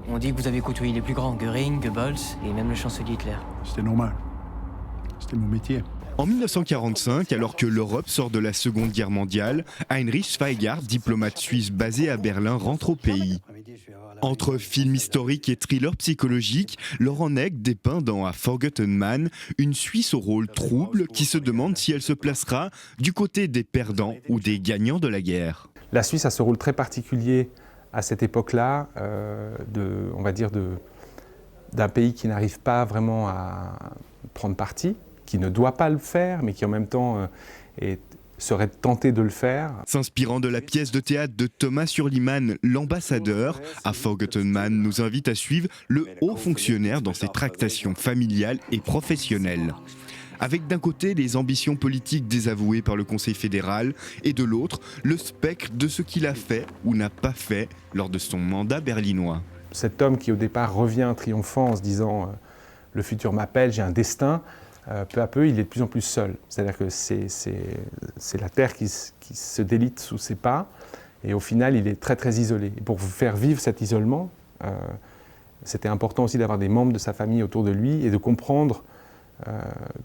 On dit que vous avez côtoyé les plus grands, Göring, Goebbels et même le chancelier Hitler. C'était normal. C'était mon métier. En 1945, alors que l'Europe sort de la Seconde Guerre mondiale, Heinrich Zweigart, diplomate suisse basé à Berlin, rentre au pays. Entre film historique et thriller psychologique, Laurent Nègre dépeint dans A Forgotten Man une Suisse au rôle trouble qui se demande si elle se placera du côté des perdants ou des gagnants de la guerre. La Suisse a ce rôle très particulier à cette époque-là, d'un pays qui n'arrive pas vraiment à prendre parti, qui ne doit pas le faire, mais qui en même temps serait tenté de le faire. S'inspirant de la pièce de théâtre de Thomas Surliman, L'Ambassadeur, A Forgotten Man nous invite à suivre le haut fonctionnaire dans ses tractations familiales et professionnelles. Avec d'un côté les ambitions politiques désavouées par le Conseil fédéral et de l'autre le spectre de ce qu'il a fait ou n'a pas fait lors de son mandat berlinois. Cet homme qui au départ revient triomphant en se disant « le futur m'appelle, j'ai un destin », peu à peu il est de plus en plus seul. C'est-à-dire que c'est la terre qui se délite sous ses pas et au final il est très très isolé. Et pour faire vivre cet isolement, c'était important aussi d'avoir des membres de sa famille autour de lui et de comprendre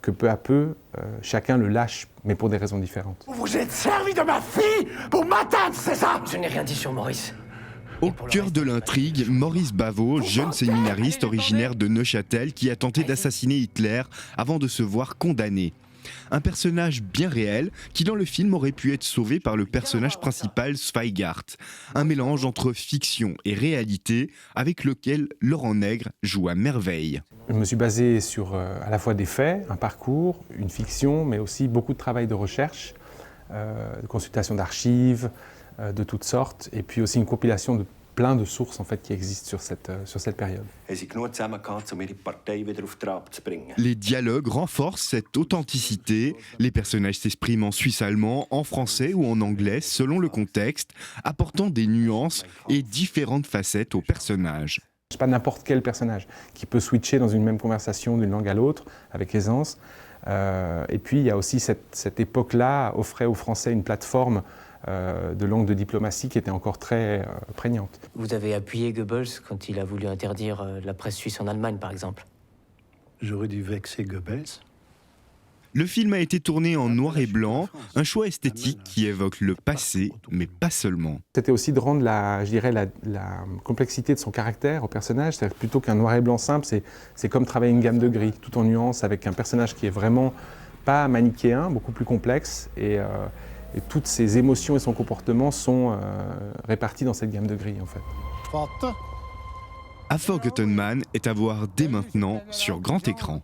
que peu à peu, chacun le lâche, mais pour des raisons différentes. Vous vous êtes servi de ma fille pour m'atteindre, c'est ça? Je n'ai rien dit sur Maurice. Au cœur de l'intrigue, Maurice Bavo, jeune séminariste originaire de Neuchâtel qui a tenté d'assassiner Hitler avant de se voir condamné. Un personnage bien réel qui dans le film aurait pu être sauvé par le personnage principal Zweigart. Un mélange entre fiction et réalité avec lequel Laurent Nègre joue à merveille. Je me suis basé sur à la fois des faits, un parcours, une fiction, mais aussi beaucoup de travail de recherche, de consultation d'archives, de toutes sortes, et puis aussi une compilation de plein de sources en fait, qui existent sur cette période. Les dialogues renforcent cette authenticité. Les personnages s'expriment en suisse-allemand, en français ou en anglais selon le contexte, apportant des nuances et différentes facettes aux personnages. C'est pas n'importe quel personnage qui peut switcher dans une même conversation d'une langue à l'autre avec aisance. Et puis il y a aussi cette époque-là offrait aux Français une plateforme de langue de diplomatie qui était encore très prégnante. Vous avez appuyé Goebbels quand il a voulu interdire la presse suisse en Allemagne, par exemple. J'aurais dû vexer Goebbels. Le film a été tourné en noir et blanc, un choix esthétique qui évoque le passé, mais pas seulement. C'était aussi de rendre la complexité de son caractère au personnage, c'est-à-dire que plutôt qu'un noir et blanc simple, c'est comme travailler une gamme de gris, tout en nuances, avec un personnage qui est vraiment pas manichéen, beaucoup plus complexe, et toutes ses émotions et son comportement sont répartis dans cette gamme de gris en fait. A Forgotten Man est à voir dès maintenant sur grand écran.